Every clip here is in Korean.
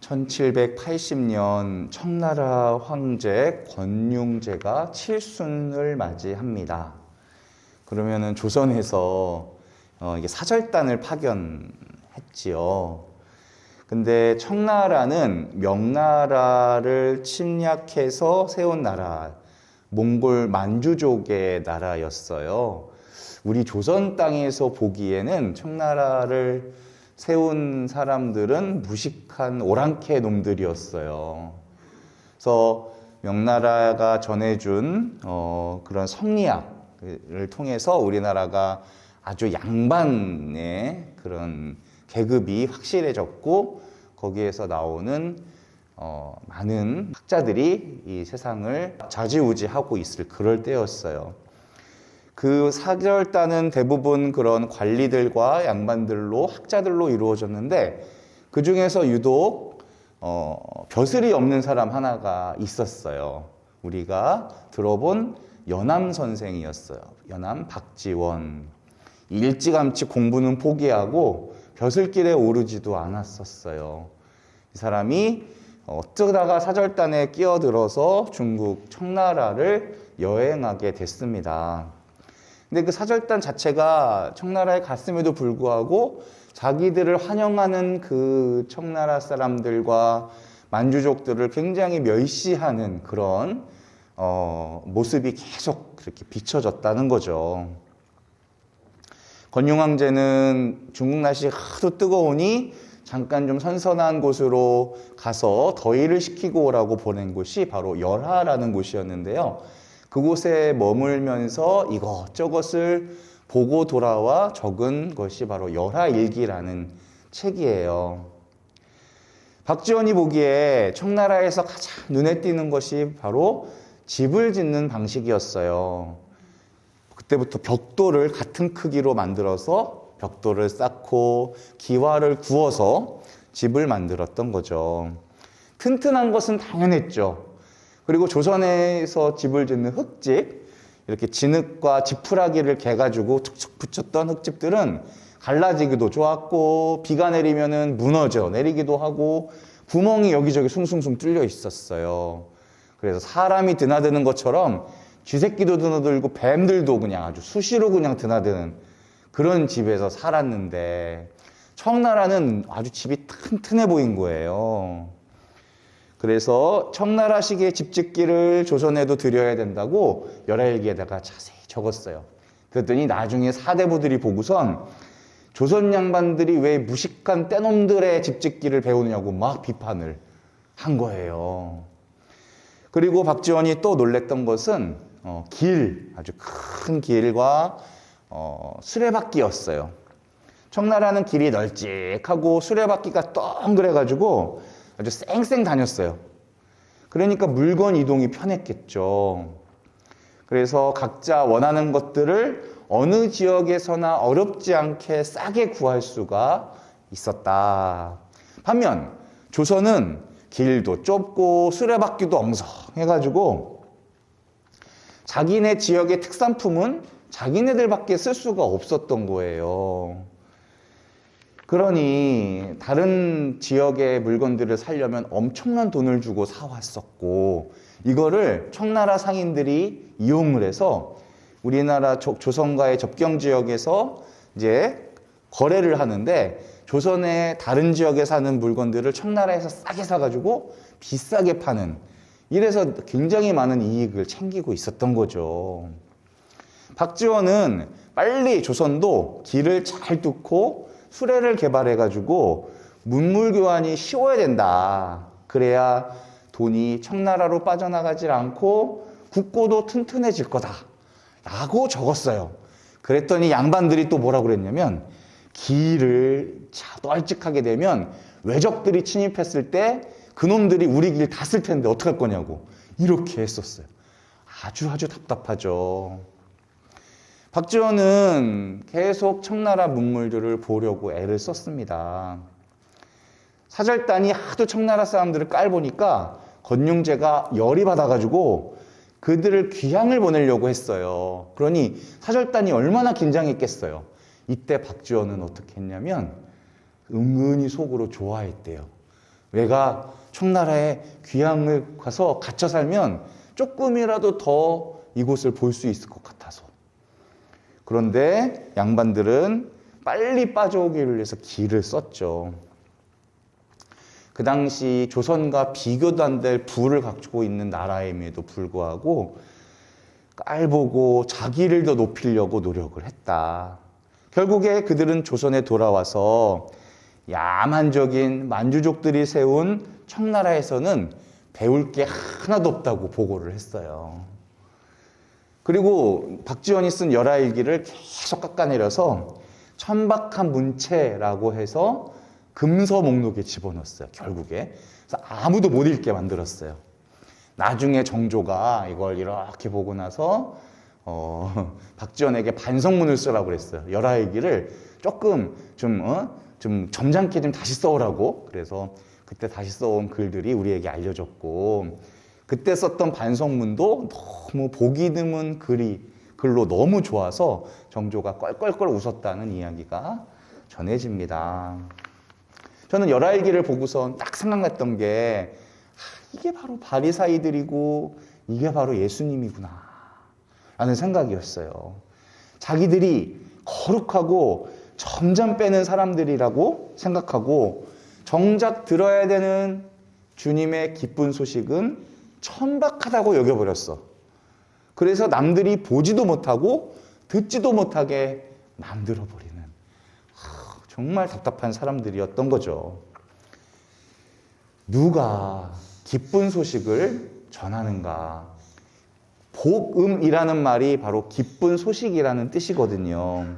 1780년 청나라 황제 권융제가 칠순을 맞이합니다. 그러면은 조선에서 이게 사절단을 파견했지요. 근데 청나라는 명나라를 침략해서 세운 나라, 몽골 만주족의 나라였어요. 우리 조선 땅에서 보기에는 청나라를 세운 사람들은 무식한 오랑캐 놈들이었어요. 그래서 명나라가 전해준 그런 성리학을 통해서 우리나라가 아주 양반의 그런 계급이 확실해졌고, 거기에서 나오는 많은 학자들이 이 세상을 좌지우지하고 있을 그럴 때였어요. 그 사절단은 대부분 그런 관리들과 양반들로, 학자들로 이루어졌는데, 그 중에서 유독 벼슬이 없는 사람 하나가 있었어요. 우리가 들어본 연암 선생이었어요. 연암 박지원. 일찌감치 공부는 포기하고 벼슬길에 오르지도 않았었어요. 이 사람이 어쩌다가 사절단에 끼어들어서 중국 청나라를 여행하게 됐습니다. 근데 그 사절단 자체가 청나라에 갔음에도 불구하고 자기들을 환영하는 그 청나라 사람들과 만주족들을 굉장히 멸시하는 그런 모습이 계속 그렇게 비춰졌다는 거죠. 권융 황제는 중국 날씨 하도 뜨거우니 잠깐 좀 선선한 곳으로 가서 더위를 식히고 오라고 보낸 곳이 바로 열하라는 곳이었는데요. 그곳에 머물면서 이것저것을 보고 돌아와 적은 것이 바로 열하일기라는 책이에요. 박지원이 보기에 청나라에서 가장 눈에 띄는 것이 바로 집을 짓는 방식이었어요. 그때부터 벽돌을 같은 크기로 만들어서 벽돌을 쌓고 기와를 구워서 집을 만들었던 거죠. 튼튼한 것은 당연했죠. 그리고 조선에서 집을 짓는 흙집, 이렇게 진흙과 지푸라기를 개가지고 툭툭 붙였던 흙집들은 갈라지기도 좋았고, 비가 내리면은 무너져 내리기도 하고, 구멍이 여기저기 숭숭숭 뚫려 있었어요. 그래서 사람이 드나드는 것처럼 쥐새끼도 드나들고 뱀들도 그냥 아주 수시로 그냥 드나드는 그런 집에서 살았는데, 청나라는 아주 집이 튼튼해 보인 거예요. 그래서 청나라식의 집짓기를 조선에도 들여야 된다고 열하일기에다가 자세히 적었어요. 그랬더니 나중에 사대부들이 보고선 조선 양반들이 왜 무식한 떼놈들의 집짓기를 배우느냐고 막 비판을 한 거예요. 그리고 박지원이 또 놀랬던 것은 아주 큰 길과 수레바퀴였어요. 청나라는 길이 널찍하고 수레바퀴가 동그래가지고 아주 쌩쌩 다녔어요. 그러니까 물건 이동이 편했겠죠. 그래서 각자 원하는 것들을 어느 지역에서나 어렵지 않게 싸게 구할 수가 있었다. 반면 조선은 길도 좁고 수레바퀴도 엉성해가지고 자기네 지역의 특산품은 자기네들밖에 쓸 수가 없었던 거예요. 그러니 다른 지역의 물건들을 사려면 엄청난 돈을 주고 사왔었고, 이거를 청나라 상인들이 이용을 해서 우리나라 조선과의 접경 지역에서 이제 거래를 하는데, 조선의 다른 지역에 사는 물건들을 청나라에서 싸게 사가지고 비싸게 파는, 이래서 굉장히 많은 이익을 챙기고 있었던 거죠. 박지원은 빨리 조선도 길을 잘 뚫고 수레를 개발해가지고 문물 교환이 쉬워야 된다. 그래야 돈이 청나라로 빠져나가질 않고 국고도 튼튼해질 거다. 라고 적었어요. 그랬더니 양반들이 또 뭐라고 그랬냐면, 길을 널찍하게 되면 외적들이 침입했을 때 그놈들이 우리 길 다 쓸 텐데 어떡할 거냐고 이렇게 했었어요. 아주 답답하죠. 박지원은 계속 청나라 문물들을 보려고 애를 썼습니다. 사절단이 하도 청나라 사람들을 깔보니까 권융제가 열이 받아가지고 그들을 귀향을 보내려고 했어요. 그러니 사절단이 얼마나 긴장했겠어요. 이때 박지원은 어떻게 했냐면 은근히 속으로 좋아했대요. 내가 청나라에 귀향을 가서 갇혀 살면 조금이라도 더 이곳을 볼 수 있을 것 같아서. 그런데 양반들은 빨리 빠져오기를 위해서 길을 썼죠. 그 당시 조선과 비교도 안 될 부를 갖추고 있는 나라임에도 불구하고 깔보고 자기를 더 높이려고 노력을 했다. 결국에 그들은 조선에 돌아와서 야만적인 만주족들이 세운 청나라에서는 배울 게 하나도 없다고 보고를 했어요. 그리고 박지원이 쓴 열하일기를 계속 깎아내려서 천박한 문체라고 해서 금서 목록에 집어넣었어요. 결국에. 그래서 아무도 못 읽게 만들었어요. 나중에 정조가 이걸 이렇게 보고 나서 박지원에게 반성문을 쓰라고 그랬어요. 열하일기를 조금 좀 점잖게 좀 다시 써오라고. 그래서 그때 다시 써온 글들이 우리에게 알려졌고, 그때 썼던 반성문도 너무 보기 드문 글로 너무 좋아서 정조가 껄껄껄 웃었다는 이야기가 전해집니다. 저는 열하일기를 보고서 딱 생각났던 게 이게 바로 바리사이들이고 이게 바로 예수님이구나 라는 생각이었어요. 자기들이 거룩하고 점점 빼는 사람들이라고 생각하고 정작 들어야 되는 주님의 기쁜 소식은 천박하다고 여겨버렸어. 그래서 남들이 보지도 못하고 듣지도 못하게 만들어버리는 정말 답답한 사람들이었던 거죠. 누가 기쁜 소식을 전하는가? 복음이라는 말이 바로 기쁜 소식이라는 뜻이거든요.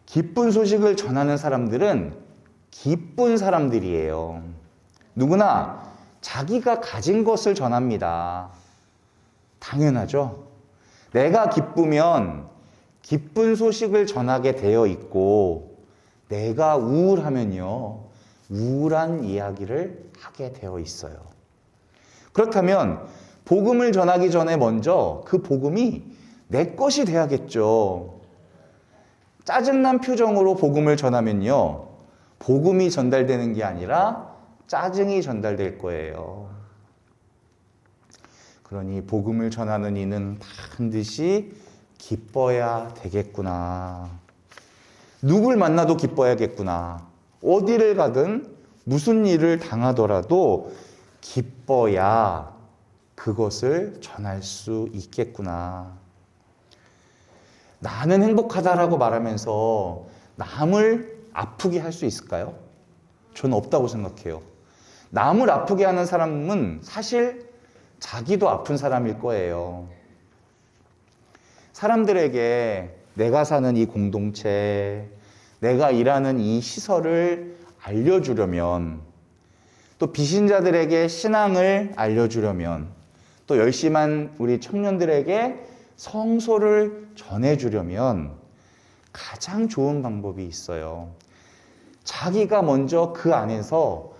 기쁜 소식을 전하는 사람들은 기쁜 사람들이에요. 누구나 자기가 가진 것을 전합니다. 당연하죠. 내가 기쁘면 기쁜 소식을 전하게 되어 있고, 내가 우울하면요, 우울한 이야기를 하게 되어 있어요. 그렇다면 복음을 전하기 전에 먼저 그 복음이 내 것이 돼야겠죠. 짜증난 표정으로 복음을 전하면요, 복음이 전달되는 게 아니라 짜증이 전달될 거예요. 그러니 복음을 전하는 이는 반드시 기뻐야 되겠구나. 누굴 만나도 기뻐야겠구나. 어디를 가든 무슨 일을 당하더라도 기뻐야 그것을 전할 수 있겠구나. 나는 행복하다라고 말하면서 남을 아프게 할 수 있을까요? 저는 없다고 생각해요. 남을 아프게 하는 사람은 사실 자기도 아픈 사람일 거예요. 사람들에게 내가 사는 이 공동체, 내가 일하는 이 시설을 알려주려면, 또 비신자들에게 신앙을 알려주려면, 또 열심한 우리 청년들에게 성소를 전해주려면 가장 좋은 방법이 있어요. 자기가 먼저 그 안에서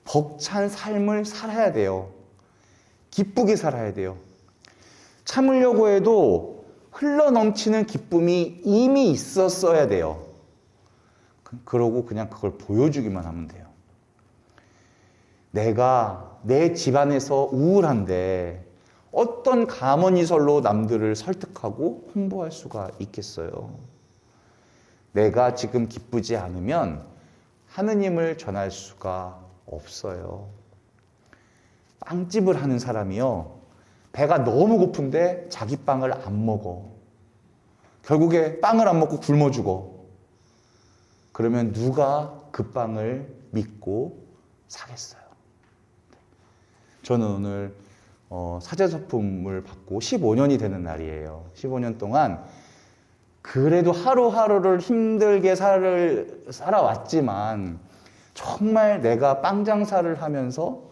벅찬 삶을 살아야 돼요. 기쁘게 살아야 돼요. 참으려고 해도 흘러넘치는 기쁨이 이미 있었어야 돼요. 그러고 그냥 그걸 보여주기만 하면 돼요. 내가 내 집안에서 우울한데 어떤 감언이설로 남들을 설득하고 홍보할 수가 있겠어요. 내가 지금 기쁘지 않으면 하느님을 전할 수가 없어요. 빵집을 하는 사람이요, 배가 너무 고픈데 자기 빵을 안 먹어. 결국에 빵을 안 먹고 굶어 죽어. 그러면 누가 그 빵을 믿고 사겠어요? 저는 오늘 사제서품을 받고 15년이 되는 날이에요. 15년 동안 그래도 하루하루를 힘들게 살아왔지만 정말 내가 빵 장사를 하면서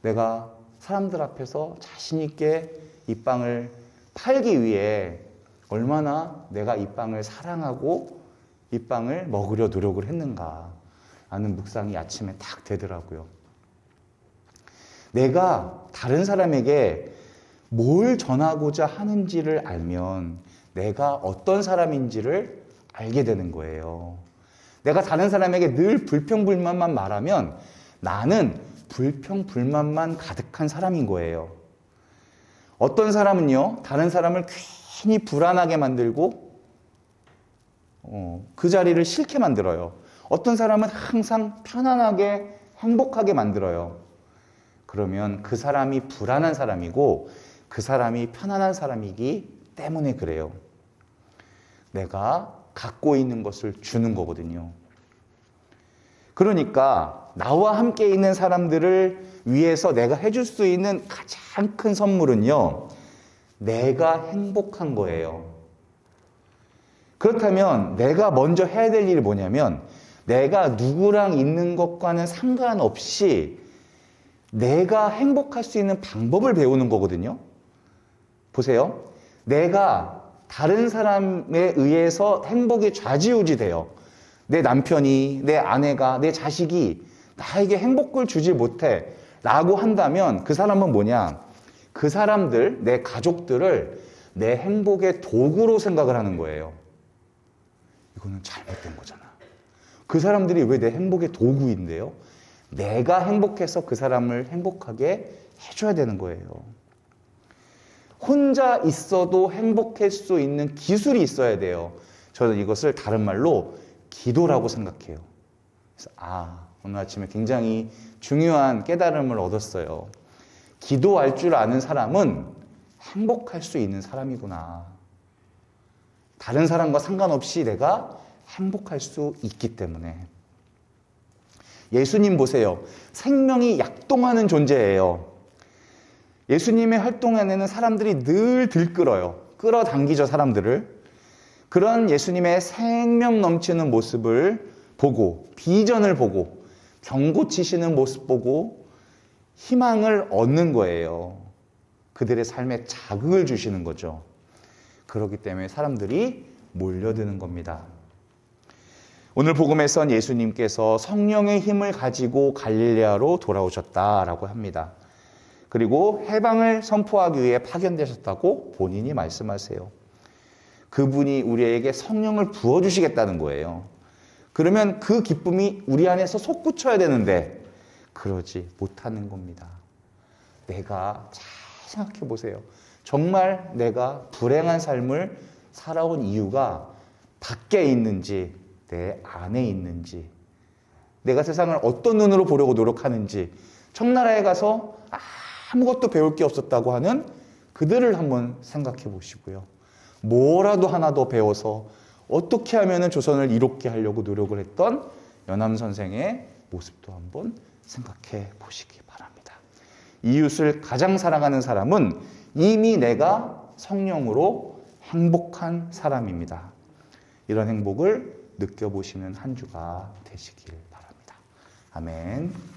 내가 사람들 앞에서 자신 있게 이 빵을 팔기 위해 얼마나 내가 이 빵을 사랑하고 이 빵을 먹으려 노력을 했는가 하는 묵상이 아침에 딱 되더라고요. 내가 다른 사람에게 뭘 전하고자 하는지를 알면 내가 어떤 사람인지를 알게 되는 거예요. 내가 다른 사람에게 늘 불평불만만 말하면 나는 불평불만만 가득한 사람인 거예요. 어떤 사람은요, 다른 사람을 괜히 불안하게 만들고 그 자리를 싫게 만들어요. 어떤 사람은 항상 편안하게 행복하게 만들어요. 그러면 그 사람이 불안한 사람이고 그 사람이 편안한 사람이기 때문에 그래요. 내가 갖고 있는 것을 주는 거거든요. 그러니까 나와 함께 있는 사람들을 위해서 내가 해줄 수 있는 가장 큰 선물은요, 내가 행복한 거예요. 그렇다면 내가 먼저 해야 될 일이 뭐냐면 내가 누구랑 있는 것과는 상관없이 내가 행복할 수 있는 방법을 배우는 거거든요. 보세요. 내가 다른 사람에 의해서 행복이 좌지우지 돼요. 내 남편이, 내 아내가, 내 자식이 나에게 행복을 주지 못해 라고 한다면 그 사람은 뭐냐? 그 사람들, 내 가족들을 내 행복의 도구로 생각을 하는 거예요. 이거는 잘못된 거잖아. 그 사람들이 왜 내 행복의 도구인데요? 내가 행복해서 그 사람을 행복하게 해줘야 되는 거예요. 혼자 있어도 행복할 수 있는 기술이 있어야 돼요. 저는 이것을 다른 말로 기도라고 생각해요. 그래서 오늘 아침에 굉장히 중요한 깨달음을 얻었어요. 기도할 줄 아는 사람은 행복할 수 있는 사람이구나. 다른 사람과 상관없이 내가 행복할 수 있기 때문에. 예수님 보세요. 생명이 약동하는 존재예요. 예수님의 활동 안에는 사람들이 늘 들끓어요. 끌어당기죠, 사람들을. 그런 예수님의 생명 넘치는 모습을 보고, 비전을 보고, 병 고치시는 모습 보고 희망을 얻는 거예요. 그들의 삶에 자극을 주시는 거죠. 그렇기 때문에 사람들이 몰려드는 겁니다. 오늘 복음에선 예수님께서 성령의 힘을 가지고 갈릴레아로 돌아오셨다라고 합니다. 그리고 해방을 선포하기 위해 파견되셨다고 본인이 말씀하세요. 그분이 우리에게 성령을 부어주시겠다는 거예요. 그러면 그 기쁨이 우리 안에서 솟구쳐야 되는데 그러지 못하는 겁니다. 내가 잘 생각해 보세요. 정말 내가 불행한 삶을 살아온 이유가 밖에 있는지 내 안에 있는지, 내가 세상을 어떤 눈으로 보려고 노력하는지, 청나라에 가서 아무것도 배울 게 없었다고 하는 그들을 한번 생각해 보시고요. 뭐라도 하나 더 배워서 어떻게 하면 조선을 이롭게 하려고 노력을 했던 연암 선생의 모습도 한번 생각해 보시기 바랍니다. 이웃을 가장 사랑하는 사람은 이미 내가 성령으로 행복한 사람입니다. 이런 행복을 느껴보시는 한 주가 되시길 바랍니다. 아멘.